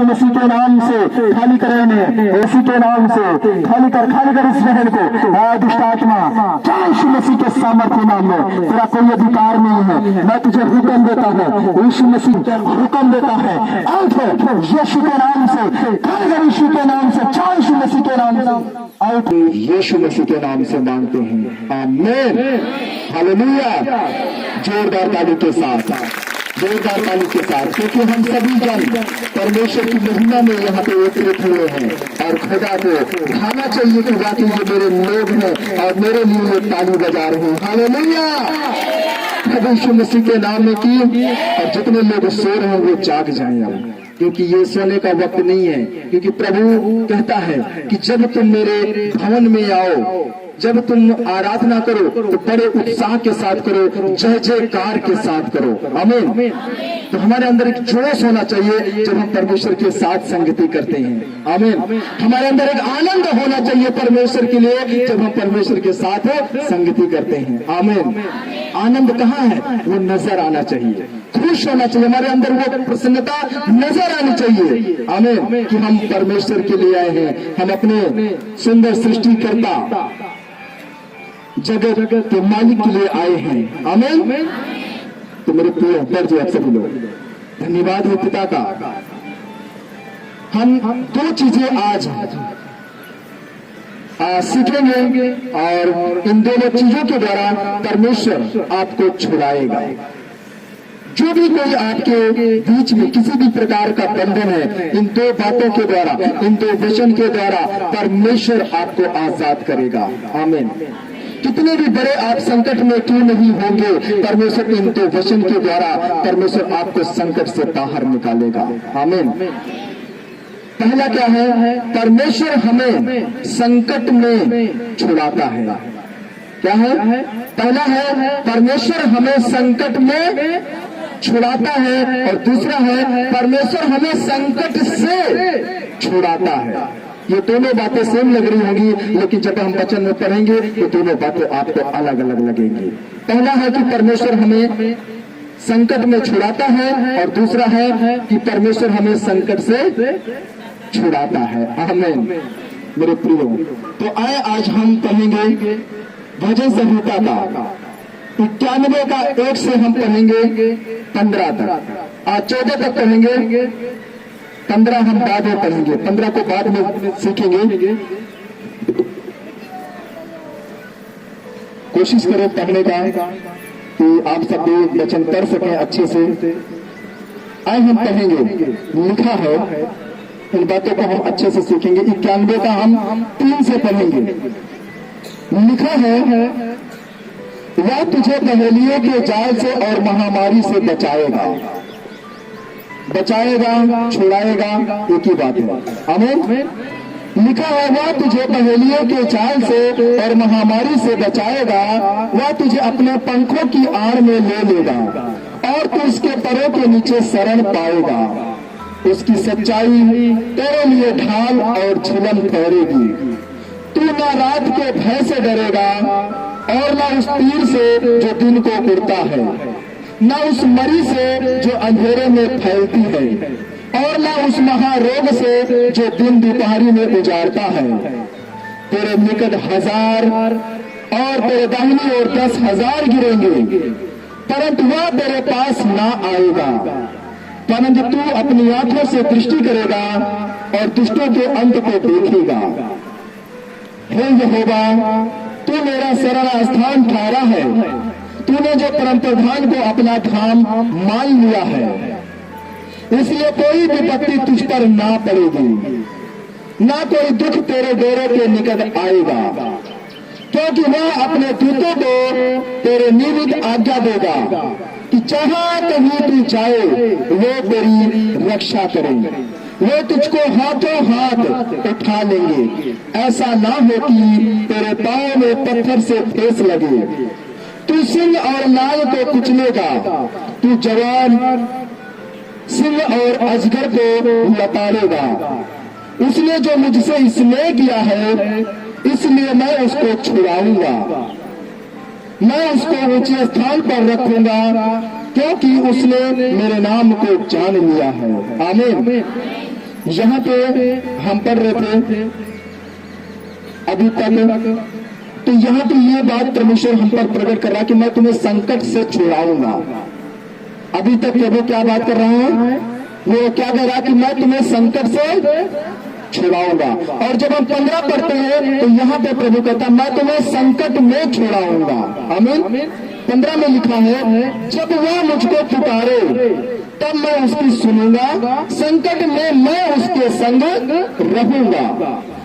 यीशु मसीह के नाम से खाली करेंगे, यीशु के नाम से खाली कर इस बहन को। दुष्ट आत्मा क्या यीशु मसीह के सामर्थ्य नाम में तेरा कोई अधिकार नहीं है। मैं तुझे हुक्म देता हूँ, यीशु मसीह हुक्म देता है, आउट हो यीशु के नाम से, खाली कर यीशु के नाम से, चाहे यीशु मसीह के नाम से आउट यीशु मसीह के नाम से मांगते हैं, आमीन, हालेलुया। जोरदार ताली के साथ, जोरदार ताली के साथ, क्योंकि हम सभी जन परमेश्वर की महिमा में यहाँ पे एकत्रित हुए हैं और खुदा को दिखाना चाहिए कि वाकई ये मेरे लोग हैं और मेरे लिए ताली बजा रहे हैं, हालेलुया। यीशु मसीह के नाम में की, और जितने लोग सो रहे हैं वो जाग जाएं अब, क्योंकि ये सोने का वक्त नहीं है। क्योंकि प्रभु कहता है कि जब तुम मेरे भवन में आओ, जब तुम आराधना करो तो बड़े उत्साह के साथ करो, जय जयकार के साथ करो, आमीन। तो हमारे अंदर एक जोश होना चाहिए जब हम परमेश्वर के साथ संगति करते हैं, आमीन। हमारे अंदर एक आनंद होना चाहिए परमेश्वर के लिए जब हम परमेश्वर के साथ संगति करते हैं, आमीन। आनंद कहाँ है? वो नजर आना चाहिए, खुश होना चाहिए, हमारे अंदर वो प्रसन्नता नजर आनी चाहिए, आमीन, कि हम परमेश्वर के लिए आए हैं, हम अपने सुंदर सृष्टिकर्ता जगत के मालिक के लिए आए हैं, आमीन। तो मेरे प्रिय दर्ज आप सभी लोग, धन्यवाद है पिता का। हम दो चीजें आज सीखेंगे और इन दोनों चीजों के द्वारा परमेश्वर आपको छुड़ाएगा। जो भी कोई आपके बीच में किसी भी प्रकार का बंधन है, इन दो बातों के द्वारा, इन दो वचन के द्वारा परमेश्वर आपको आजाद करेगा, आमीन। कितने भी बड़े आप संकट में क्यों नहीं होंगे, परमेश्वर इन दो वचन के द्वारा परमेश्वर आपको संकट से बाहर निकालेगा, आमीन। पहला क्या है? परमेश्वर हमें संकट में छुड़ाता है। क्या है? पहला है परमेश्वर हमें संकट में छुड़ाता है, और दूसरा है परमेश्वर हमें संकट से छुड़ाता है। ये दोनों बातें सेम लग रही होंगी, लेकिन जब हम वचन में पढ़ेंगे ये दोनों बातें आपको अलग अलग लगेंगी। पहला है कि परमेश्वर हमें संकट में छुड़ाता है, और दूसरा है कि परमेश्वर हमें संकट से छुड़ाता है, आमीन। मेरे प्रियो, तो आए आज हम पढ़ेंगे भजन संहिता का 91 का 1 से हम पढ़ेंगे 15 तक। आज 14 तक पढ़ेंगे, 15 हम बाद में पढ़ेंगे, 15 को बाद में सीखेंगे। कोशिश करें पढ़ने का कि आप सब भी वचन पढ़ सकें अच्छे से। आए हम पढ़ेंगे, लिखा है, इन बातों को हम अच्छे से सीखेंगे। 91 का हम 3 से पढ़ेंगे। लिखा है, वह तुझे पहेलियों के जाल से और महामारी से बचाएगा, बचाएगा, छुड़ाएगा, एक ही बात है, आमीन। लिखा है, वह तुझे पहेलियों के जाल से और महामारी से बचाएगा, वह तुझे अपने पंखों की आड़ में ले लेगा और तू उसके पैरों के नीचे शरण पाएगा। उसकी सच्चाई तेरे लिए ढाल और झिलम ठहरेगी। तू न रात के भय से डरेगा और न उस तीर से जो दिन को उड़ता है, न उस मरी से जो अंधेरे में फैलती है, और न उस महारोग से जो दिन दोपहरी में उजाड़ता है। तेरे निकट 1000 और तेरे दाहिनी ओर 10,000 गिरेंगे, परंतु वह तेरे पास ना आएगा। परंतु तू अपनी आंखों से दृष्टि करेगा और दुष्टों के अंत को देखेगा। हे यहोवा, तू मेरा शरण स्थान ठहरा है। तूने जो परम प्रधान को अपना धाम मान लिया है, इसलिए कोई विपत्ति तुझ पर ना पड़ेगी, ना कोई दुख तेरे डेरे के निकट आएगा, क्योंकि वह अपने दूतों को तेरे निमित्त आज्ञा देगा कि जहां कहीं तू जाए वो तेरी रक्षा करेंगे। वे तुझको हाथों हाथ उठा लेंगे, ऐसा ना हो कि तेरे पांव में पत्थर से ठेस लगे। तू सिंह और नाग को कुचलेगा, तू जवान सिंह और अजगर को लताड़ेगा। उसने जो मुझसे स्नेह किया है, इसलिए मैं उसको छुड़ाऊंगा। मैं उसको ऊंचे स्थान पर रखूंगा, क्योंकि उसने मेरे नाम को जान लिया है, आमीन। यहाँ पे हम पढ़ रहे थे अभी तक, तो यहाँ पे ये बात परमेश्वर हम पर प्रकट कर रहा है कि मैं तुम्हें संकट से छुड़ाऊंगा। अभी तक प्रभु क्या बात कर रहा है, वो क्या कह रहा है कि मैं तुम्हें संकट से छुड़ाऊंगा। और जब हम 15 पढ़ते हैं तो यहाँ पे प्रभु कहता है मैं तुम्हें संकट में छुड़ाऊंगा। आमीन। 15 में लिखा है जब वह मुझको पुकारे तब मैं उसकी सुनूंगा, संकट में मैं उसके संग रहूंगा,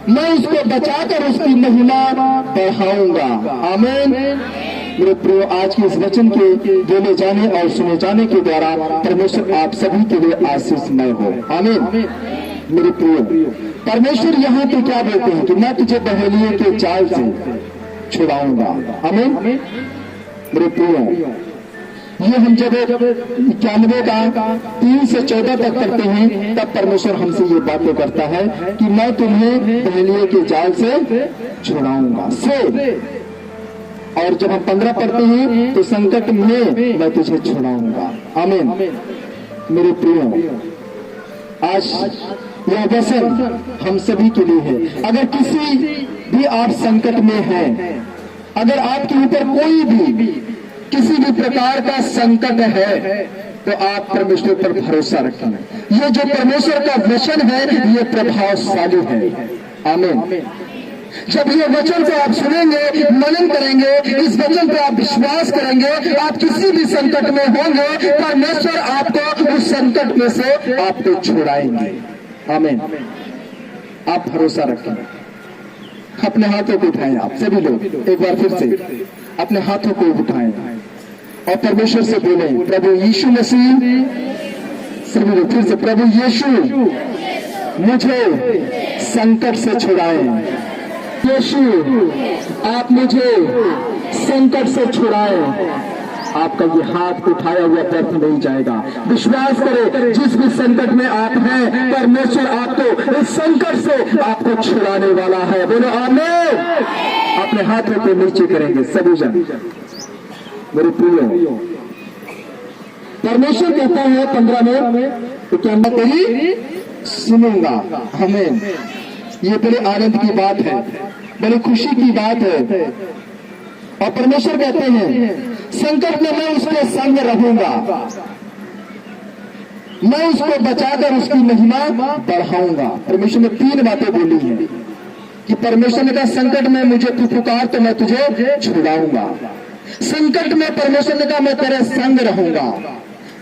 मैं उसको बचाकर उसकी महिमा बढ़ाऊंगा। आमीन। मेरे प्रिय, आज के इस वचन के बोले जाने और सुने जाने के द्वारा परमेश्वर आप सभी के लिए आशीषमय हो। आमीन। मेरे प्रिय, परमेश्वर यहाँ पे क्या बोलते हैं कि मैं तुझे बहेलियों के जाल से छुड़ाऊंगा। आमीन। मेरे प्रिय, ये हम जब 91 का 3 से 14 तक करते हैं तब परमेश्वर हमसे ये बातें करता है कि मैं तुम्हें बहेलियों के जाल से छुड़ाऊंगा से। और जब हम 15 पढ़ते हैं तो संकट में मैं तुझे छुड़ाऊंगा। आमीन। मेरे प्रिय, आज यह वचन हम सभी के लिए है। अगर किसी भी आप संकट में हैं, अगर आपके ऊपर कोई भी किसी भी प्रकार का संकट है तो आप परमेश्वर पर भरोसा रखें। ये जो परमेश्वर का वचन है ये प्रभावशाली है। आमीन। जब ये वचन को आप सुनेंगे, मनन करेंगे, इस वचन पर आप विश्वास करेंगे, आप किसी भी संकट में होंगे, परमेश्वर आपको उस संकट में से आपको छुड़ाएंगे। आमीन। आप भरोसा रखें। अपने हाथों को उठाएं। आप सभी लोग एक बार फिर से अपने हाथों को उठाएं और परमेश्वर से बोले प्रभु यीशु मसीह, सभी लोग फिर से प्रभु यीशु मुझे संकट से छुड़ाएं। यीशु आप मुझे संकट से छुड़ाएं। आपका ये हाथ उठाया हुआ व्यर्थ नहीं जाएगा। विश्वास करें, जिस भी संकट में आप हैं परमेश्वर आपको इस संकट से आपको छुड़ाने वाला है। बोलो आमीन। अपने हाथों को नीचे करेंगे सभी जन। मेरे प्रिय, परमेश्वर कहता है 15 में तो क्या मैं तेरी सुनूंगा। आमीन। ये बड़े आनंद की बात है, बड़ी खुशी की बात है। और परमेश्वर कहते हैं संकट में मैं उसके संग रहूंगा, मैं उसको बचाकर उसकी महिमा बढ़ाऊंगा। परमेश्वर ने 3 बातें बोली हैं कि परमेश्वर ने कहा संकट में मुझे तू पुकार तो मैं तुझे छुड़ाऊंगा। संकट में परमेश्वर ने कहा मैं तेरे संग रहूंगा।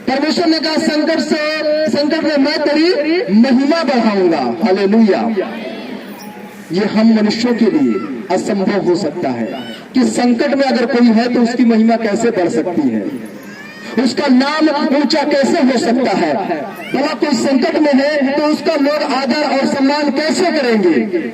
परमेश्वर ने कहा संकट में मैं तेरी महिमा बढ़ाऊंगा। हालेलुया। ये हम मनुष्यों के लिए असंभव हो सकता है कि संकट में अगर कोई है तो उसकी महिमा कैसे बढ़ सकती है, उसका नाम ऊंचा कैसे हो सकता है। भला कोई संकट में है तो उसका लोग आदर और सम्मान कैसे करेंगे,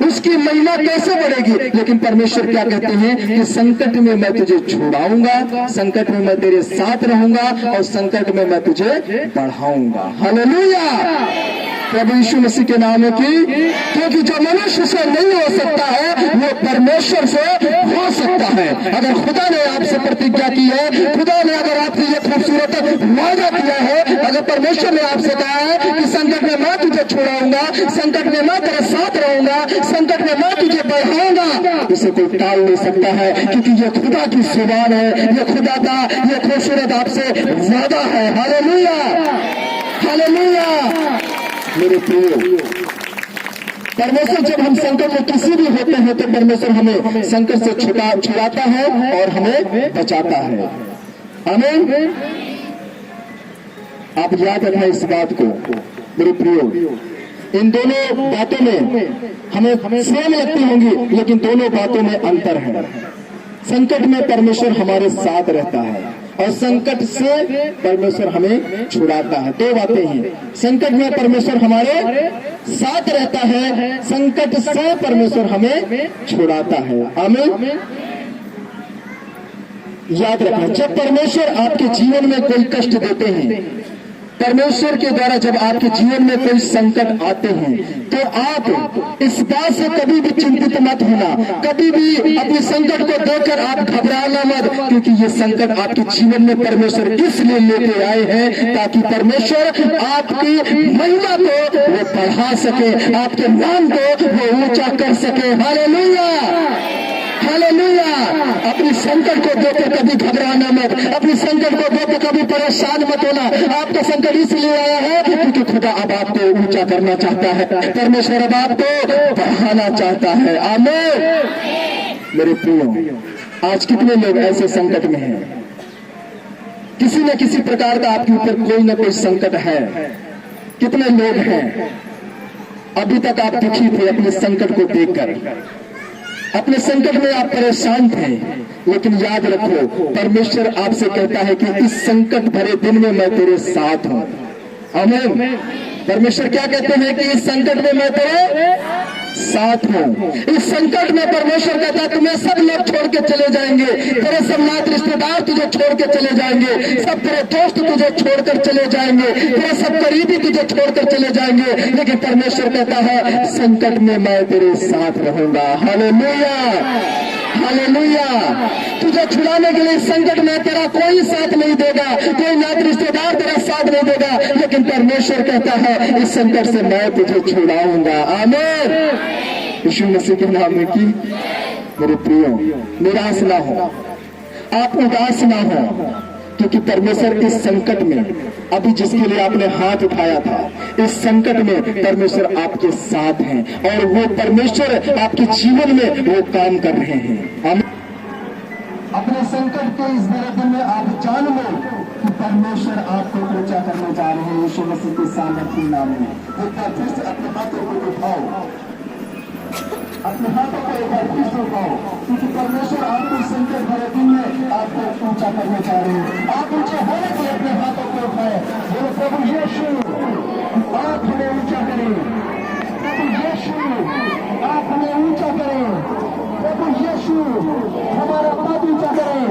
उसकी महिमा कैसे बढ़ेगी। लेकिन परमेश्वर क्या कहते हैं कि संकट में मैं तुझे छुड़ाऊंगा, संकट में मैं तेरे साथ रहूंगा और संकट में मैं तुझे बढ़ाऊंगा। हालेलुया। प्रभु यीशु मसीह के नाम की, क्योंकि जो मनुष्य से नहीं हो सकता है वो परमेश्वर से हो सकता है। अगर खुदा ने आपसे प्रतिज्ञा की है, खुदा ने अगर आपसे ये खूबसूरत वादा किया है, अगर परमेश्वर ने आपसे कहा है कि संकट में मैं तुझे छुड़ाऊंगा, संकट में मैं तेरे साथ रहूंगा, संकट में मैं तुझे बढ़ाऊंगा, इसे कोई टाल नहीं सकता है। क्योंकि ये खुदा की जुबान है, ये खुदा का ये खूबसूरत आपसे वादा है। हालेलुया। हालेलुया। मेरे प्रिय, परमेश्वर जब हम संकट में किसी भी होते हैं तो परमेश्वर हमें संकट से छुड़ाता है और हमें बचाता है। आमीन। आप याद रखें इस बात को मेरे प्रिय। इन दोनों बातों में हमें सेम लगती होंगी लेकिन दोनों बातों में अंतर है। संकट में परमेश्वर हमारे साथ रहता है और संकट से परमेश्वर हमें छुड़ाता है। 2 बातें हैं, संकट में परमेश्वर हमारे साथ रहता है, संकट से परमेश्वर हमें छुड़ाता है। आमीन। याद रखना, जब परमेश्वर आपके जीवन में कोई कष्ट देते हैं परमेश्वर के द्वारा जब आपके जीवन में कोई संकट आते हैं तो आप इस बात से कभी भी चिंतित मत होना, कभी भी अपने संकट को देखकर आप घबराना मत, क्योंकि ये संकट आपके जीवन में परमेश्वर इसलिए लेके आए हैं ताकि परमेश्वर आपकी महिमा को वो बढ़ा सके, आपके नाम को वो ऊंचा कर सके। Hallelujah, hallelujah. अपनी संकट को देखकर कभी घबराना मत, अपनी संकट को देखकर कभी परेशान मत होना। आपका संकट इसलिए आया है क्योंकि खुदा अब आपको ऊंचा करना चाहता है, परमेश्वर अब आपको बढ़ाना चाहता है। आमीन। मेरे प्रियो, आज कितने लोग ऐसे संकट में हैं, किसी न किसी प्रकार का आपके ऊपर कोई न कोई संकट है। कितने लोग हैं अभी तक आप दुखी थे अपने संकट को देखकर, अपने संकट में आप परेशान थे, लेकिन याद रखो परमेश्वर आपसे कहता है कि इस संकट भरे दिन में मैं तेरे साथ हूं। आमीन। परमेश्वर क्या कहते हैं कि इस संकट में मैं तेरे साथ हूं। इस संकट में परमेश्वर कहता है तुम्हें सब लोग छोड़ के चले जाएंगे, तेरे सब नात रिश्तेदार तुझे छोड़ के चले जाएंगे, सब तेरे दोस्त तुझे छोड़कर चले जाएंगे, तेरे सब करीबी तुझे छोड़कर चले जाएंगे, लेकिन परमेश्वर कहता है संकट में मैं तेरे साथ रहूंगा। Hallelujah, hallelujah. तुझे छुड़ाने के लिए संकट में तेरा कोई साथ नहीं देगा, कोई नात रिश्तेदार तेरा साथ नहीं देगा, लेकिन परमेश्वर कहता है इस संकट से मैं तुझे छुड़ाऊंगा। आमीन। यीशु मसीह के नाम में की मेरे प्रियो, निराश ना हो, आप उदास ना हो, क्योंकि परमेश्वर इस संकट में अभी जिसके लिए आपने हाथ उठाया था, इस संकट में परमेश्वर आपके साथ हैं और वो परमेश्वर आपके जीवन में वो काम कर रहे हैं। अपने संकट के इस बड़े दिन में आप जान लो कि परमेश्वर आपको ऊंचा करने जा रहे हैं। यीशु मसीह के सामर्थ्य नाम में एक बार फिर से अपने हाथों को उठाओ, अपने हाथों को एक बार फिर से उठाओ, क्योंकि परमेश्वर आपको संकट भरे दिन में आपको ऊंचा करने जा रहे हैं। आप ऊंचे होने के लिए अपने हाथों को उठाए, बोलो प्रभु यीशु आप हमें ऊंचा करें, प्रभु यीशु आप हमें ऊंचा करें, प्रभु यीशु हमारा पद ऊंचा करें,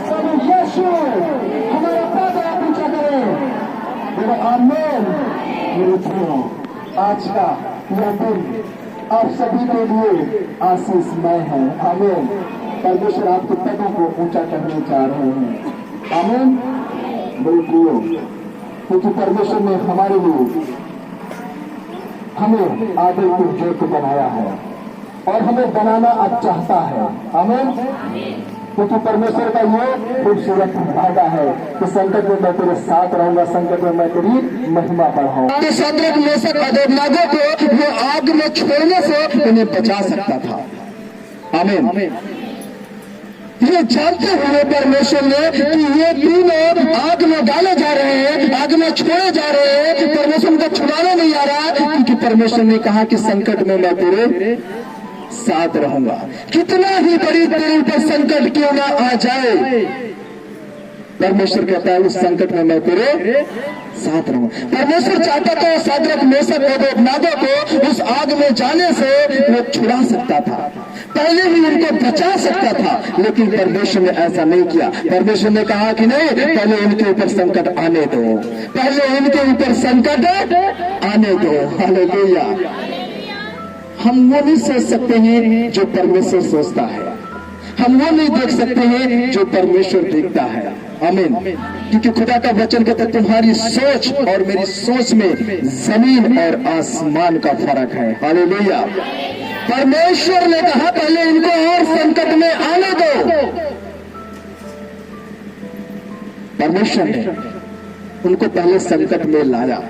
प्रभु यीशु हमारा पद आप ऊंचा करें। बोलो आमीन। मेरे प्रियो, आज का यह दिन आप सभी के लिए आशीषमय है। आमीन। परमेश्वर आपके पदों को ऊंचा करने जा रहे हैं। आमीन। मेरे प्रियो, क्योंकि परमेश्वर ने हमारे लिए हमें आदर को योग्य बनाया है और हमें बनाना अब चाहता है। आमीन। क्योंकि परमेश्वर का ये खूबसूरत वादा है कि संकट में मैं तेरे साथ रहूंगा, संकट में मैं तेरी महिमा बढ़ाऊंगा। तो शद्रक मेशक अबेदनगो को वो आग में छोड़ने से उन्हें बचा सकता था। आमीन। ये जानते हुए परमेश्वर ने कि ये तीनों आग में डाले जा रहे हैं, आग में छोड़े जा रहे हैं, परमेश्वर को छुड़ाने नहीं आ रहा, क्योंकि परमेश्वर ने कहा कि संकट में मैं तेरे साथ रहूंगा। कितना ही बड़ी तेरे ऊपर संकट क्यों ना आ जाए, परमेश्वर कहता है उस संकट में मैं तेरे साथ रहूंगा। परमेश्वर चाहता तो शद्रक मेशक अबेदनगो को उस आग में जाने से वो छुड़ा सकता था, पहले ही उनको बचा सकता था, लेकिन परमेश्वर ने ऐसा नहीं किया। परमेश्वर ने कहा कि नहीं, पहले इनके ऊपर संकट आने दो, पहले इनके ऊपर संकट आने दो। हालेलुया। हम वो नहीं सोच सकते हैं जो परमेश्वर सोचता है, हम वो नहीं देख सकते हैं जो परमेश्वर देखता है। आमीन। क्योंकि खुदा का वचन कहता है तुम्हारी सोच और मेरी सोच में जमीन और आसमान का फर्क है। हालेलुया। परमेश्वर ने कहा पहले इनको और संकट में आने दो, परमेश्वर ने उनको पहले संकट में लाया।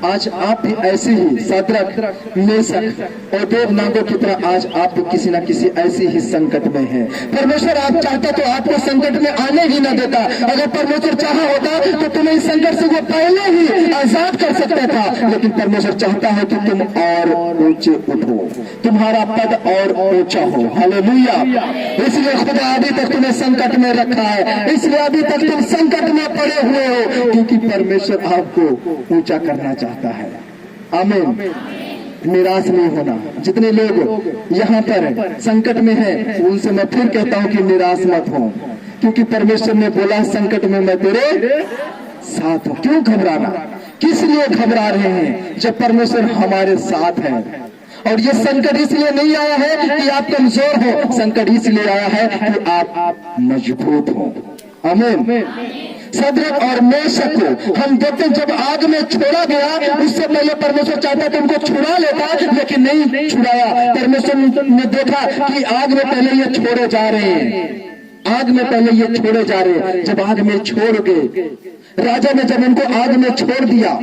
आज आप भी ऐसे ही शद्रक मेशक और अबेदनगो की तरह आज आप भी किसी न किसी ऐसे ही संकट में हैं। परमेश्वर आप चाहता तो आपको संकट में आने ही न देता। अगर परमेश्वर चाहा होता तो तुम्हें इस संकट से वो पहले ही आजाद कर सकता था, लेकिन परमेश्वर चाहता है कि तुम और ऊंचे उठो, तुम्हारा पद और ऊंचा हो। हालेलुया। इसलिए खुदा अभी तक तुम्हें संकट में रखा है, इसलिए अभी तक तुम संकट में पड़े हुए हो, क्योंकि परमेश्वर आपको ऊंचा करना चाहता है। आमीन। निराश नहीं होना। जितने लोग यहाँ पर संकट में हैं, उनसे मैं फिर कहता हूँ कि निराश मत हो, क्योंकि परमेश्वर ने बोला संकट में मैं तेरे साथ हो। क्यों घबराना, किस लिए घबरा रहे हैं जब परमेश्वर हमारे साथ है। और ये संकट इसलिए नहीं आया है कि आप कमजोर हो, संकट इसलिए आया है कि आप मजबूत हो। आमीन। सदरक और मेशक को हम देखते हैं जब आग में छोड़ा गया, उससे पहले परमेश्वर चाहता था उनको छुड़ा लेता, लेकिन नहीं छुड़ाया। परमेश्वर ने देखा कि आग में पहले ये छोड़े जा रहे हैं, आग में पहले ये छोड़े जा रहे हैं। जब आग में छोड़ गए, राजा ने जब उनको आग में छोड़ दिया,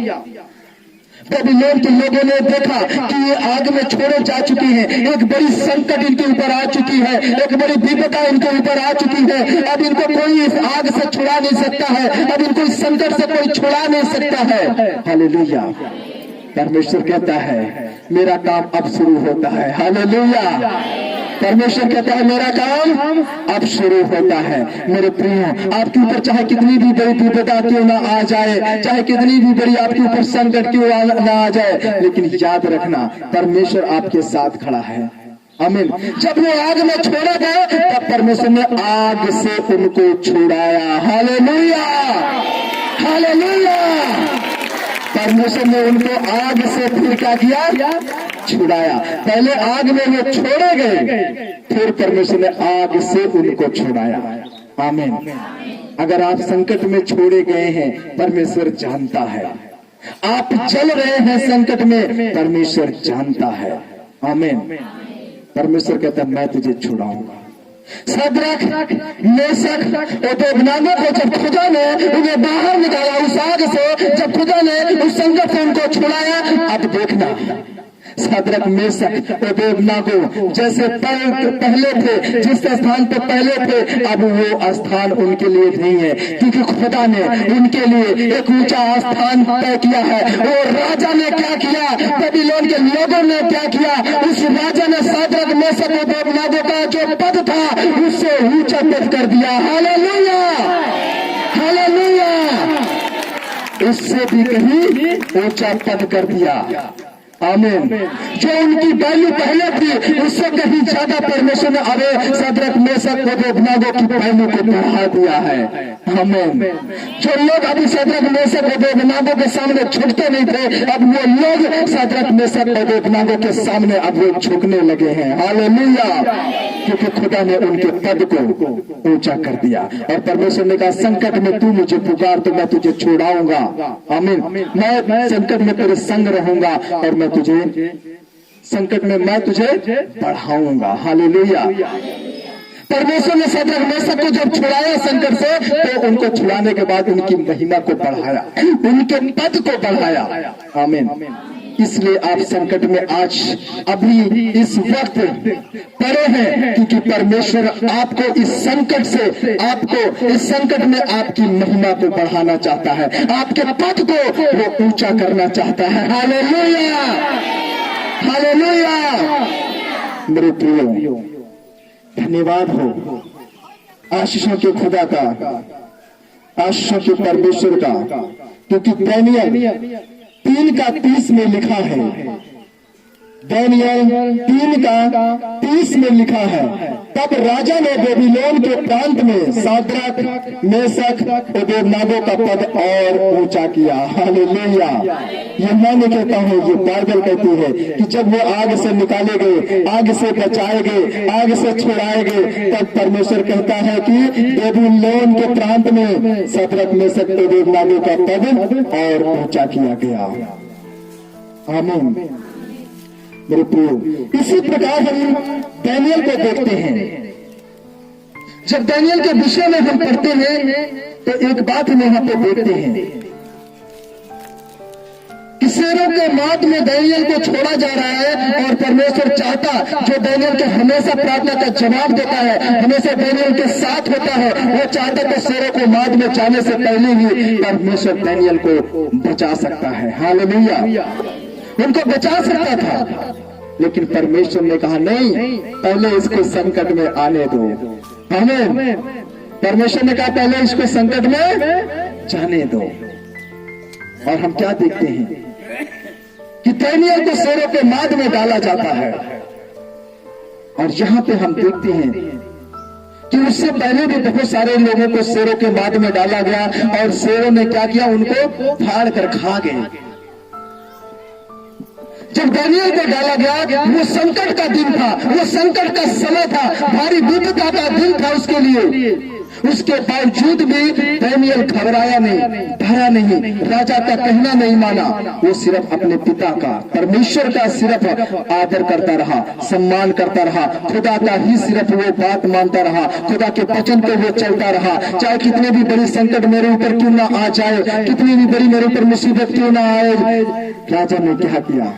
बेबीलोन के लोगों ने देखा कि ये आग में छोड़े जा चुके हैं, एक बड़ी संकट इनके ऊपर आ चुकी है, एक बड़ी विपदा इनके ऊपर आ चुकी है। अब इनको कोई इस आग से छुड़ा नहीं सकता है, अब इनको इस संकट से कोई छुड़ा नहीं सकता है। हालेलुया। परमेश्वर कहता है मेरा काम अब शुरू होता है। हालेलुया। परमेश्वर कहता है मेरा काम अब शुरू होता है। मेरे प्रियो, आपके ऊपर चाहे कितनी भी बड़ी विपदा क्यों ना आ जाए, चाहे कितनी भी बड़ी आपके ऊपर संकट क्यों ना आ जाए, लेकिन याद रखना परमेश्वर आपके साथ खड़ा है। आमीन। जब वो आग में छोड़ा गया तब परमेश्वर ने आग से उनको छुड़ाया। Hallelujah, hallelujah. परमेश्वर ने उनको आग से फिर क्या किया, छुड़ाया। पहले आग में वो छोड़े गए, फिर परमेश्वर ने आग से उनको छुड़ाया। आमीन। अगर आप संकट में छोड़े गए हैं, परमेश्वर जानता है। आप जल रहे हैं संकट में, परमेश्वर जानता है। आमीन। परमेश्वर कहता है मैं तुझे छुड़ाऊंगा। सदरक, मेशक और अबेदनगो को जब खुदा ने उन्हें बाहर निकाला उस आग से, जब खुदा ने उस संकट से उनको छुड़ाया, अब देखना सदरक, मेशक और अबेदनगो जैसे पहले थे, जिस स्थान पे पहले थे, अब वो स्थान उनके लिए नहीं है, क्योंकि खुदा ने उनके लिए एक ऊंचा स्थान तय किया है। और राजा ने क्या किया, बेबीलोन के लोगों ने क्या किया, उस राजा ने सदरक, मेशक और अबेदनगो का जो पद था उससे ऊंचा पद कर दिया। Hallelujah, hallelujah. उससे भी कहीं ऊंचा पद कर दिया। आमीन। जो उनकी वैल्यू पहले थी उससे कहीं ज्यादा परमेश्वर ने अब सदरक, मेशक और अबेदनगो की वैल्यू को बढ़ा दिया है। आमीन। जो लोग अभी सदरक, मेशक और अबेदनगो के सामने झुकते नहीं थे, अब वो लोग सदरक, मेशक और अबेदनगो के सामने अब वो झुकने लगे हैं। हालेलुया। क्योंकि खुदा ने उनके पद को ऊंचा कर दिया। और परमेश्वर ने कहा संकट में तू मुझे पुकार तो मैं तुझे छुड़ाऊंगा। आमीन। मैं संकट में तेरे संग रहूंगा और मैं तुझे संकट में मैं तुझे बढ़ाऊंगा। हालेलुया। परमेश्वर ने सदरक, मेशक को जब छुड़ाया संकट से, तो उनको छुड़ाने के बाद उनकी महिमा को बढ़ाया, उनके पद को बढ़ाया। आमीन। इसलिए आप संकट में आज अभी इस वक्त पड़े हैं, क्योंकि परमेश्वर आपको इस संकट से, आपको इस संकट में आपकी महिमा को बढ़ाना चाहता है, आपके पद को वो ऊंचा करना चाहता है। Hallelujah, hallelujah. मेरे प्रियो, धन्यवाद हो आशीषों के खुदा का, आशीषों के परमेश्वर का, क्योंकि दानियेल 3:30 में लिखा है, दानियेल 3:30 में लिखा है, तब राजा ने बेबीलोन के प्रांत में सदरक, मेशक और अबेदनगो का पद और ऊंचा किया। हालेलुया। ये मैं नहीं कहता हूँ, ये बाइबल कहती है कि जब वो आग से निकाले गए, आग से बचाए गए, आग से छुड़ाए गए, तब परमेश्वर कहता है कि बेबीलोन के प्रांत में सदरक, मेशक और अबेदनगो का पद और ऊंचा किया गया। आमीन। मेरे प्रियो, इसी प्रकार हम दानियेल को देखते हैं। जब दानियेल के विषय में हम पढ़ते हैं तो एक बात हम यहाँ पे देखते हैं कि शेरों के माद में दानियेल को छोड़ा जा रहा है, और परमेश्वर चाहता, जो दानियेल के हमेशा प्रार्थना का जवाब देता है, हमेशा दानियेल के साथ होता है, वो चाहता तो शेरों को माद में जाने से पहले ही परमेश्वर दानियेल को बचा सकता है। हालेलुया। उनको बचा सकता था, लेकिन परमेश्वर ने कहा नहीं, पहले इसको संकट में आने दो। आमीन। परमेश्वर ने कहा पहले इसको संकट में जाने दो। और हम क्या देखते हैं कि दानियेल को शेरों के माद में डाला जाता है। और यहां पे हम देखते हैं कि उससे पहले भी बहुत सारे लोगों को शेरों के माद में डाला गया और शेरों ने क्या किया, उनको फाड़ कर खा गए। जब दानियल को डाला गया, वो संकट का दिन था, वो संकट का समय था, भारी विपदा का दिन था उसके लिए। उसके बावजूद भी दानियल घबराया नहीं, डरा नहीं, राजा का कहना नहीं माना। वो सिर्फ अपने पिता का, परमेश्वर का सिर्फ आदर करता रहा, सम्मान करता रहा, खुदा का ही सिर्फ वो बात मानता रहा, खुदा के वचन पे वो चलता रहा। चाहे कितने भी बड़ी संकट मेरे ऊपर क्यों ना आ जाए, कितनी भी बड़ी मेरे ऊपर मुसीबत क्यों ना आए, राजा ने क्या किया,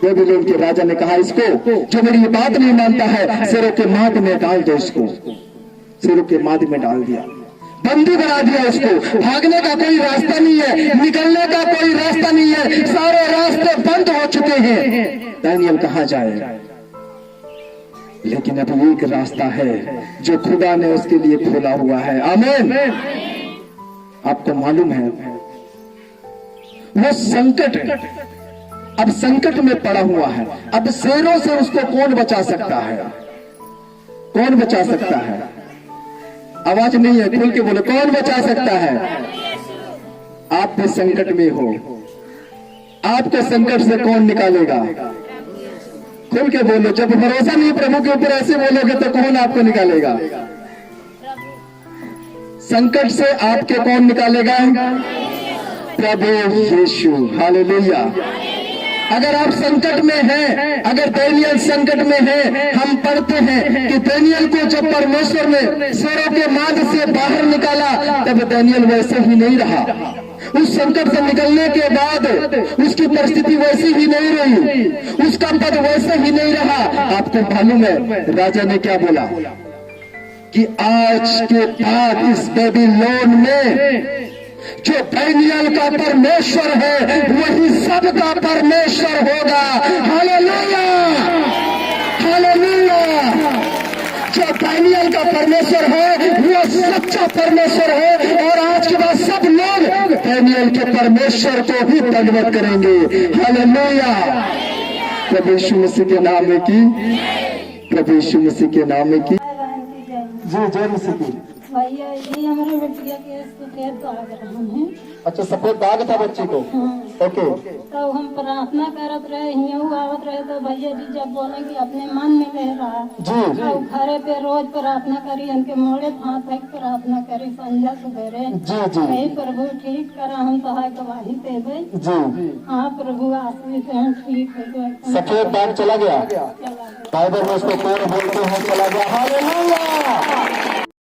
बेबीलोन के राजा ने कहा, इसको जो मेरी बात नहीं मानता है, शेरों के माद में डाल दो इसको। शेरों के माद में डाल दिया, बंदी बना दिया उसको। भागने का कोई रास्ता नहीं है, निकलने का कोई रास्ता नहीं है, सारे रास्ते बंद हो चुके हैं। दानियल कहाँ जाए? लेकिन अभी एक रास्ता है जो खुदा ने उसके लिए खोला हुआ है। आमीन। आपको मालूम है, वो संकट, अब संकट में पड़ा हुआ है। अब शेरों से उसको कौन बचा सकता है? कौन बचा सकता है? आवाज नहीं है, खुल के बोलो, कौन बचा सकता है? आप भी संकट में हो, आपके संकट से कौन निकालेगा? खुल के बोलो। जब भरोसा नहीं प्रभु के ऊपर ऐसे बोलोगे तो कौन आपको निकालेगा? संकट से आपके कौन निकालेगा? प्रभु यीशु। हालेलुया। अगर आप संकट में हैं, अगर दानियल संकट में है, हम पढ़ते हैं कि दानियल को जब परमेश्वर ने शेरों के माद से बाहर निकाला, तब दानियल वैसे ही नहीं रहा। उस संकट से निकलने के बाद उसकी परिस्थिति वैसी ही नहीं रही, उसका पद वैसे ही नहीं रहा। आपको मालूम है राजा ने क्या बोला कि आज के बाद इस बेबीलोन में जो दानियल का परमेश्वर है वही सबका परमेश्वर होगा। Hallelujah, hallelujah. जो दानियल का परमेश्वर है वो सच्चा परमेश्वर है, और आज के बाद सब लोग दानियल के परमेश्वर को भी दंडवत करेंगे। हालेलुया। प्रभु यीशु मसीह के नाम में की, प्रभु यीशु मसीह के नाम में की। जी जय मसीह की। भैया ये हमारे बच्चिया के सफेद दाग रहा है। अच्छा, सफेद दाग था बच्चे को। ओके। तो हम प्रार्थना करत रहे, हियाँ आवत रहे, तो भैया जी जब बोले कि अपने मन में ले रहा जी तो घरे पे रोज प्रार्थना करी, इनके मोड़े हाथ तक प्रार्थना करी, संध्या सवेरे। जी जी हे प्रभु ठीक करा, हम तो है गवाही देवे। जी। हाँ प्रभु आशीष हैं, ठीक हो गए। सफेद दाग चला गया, चला गया। बाइबल में उसको कौन बोलते हैं? चला गया। हालेलुया।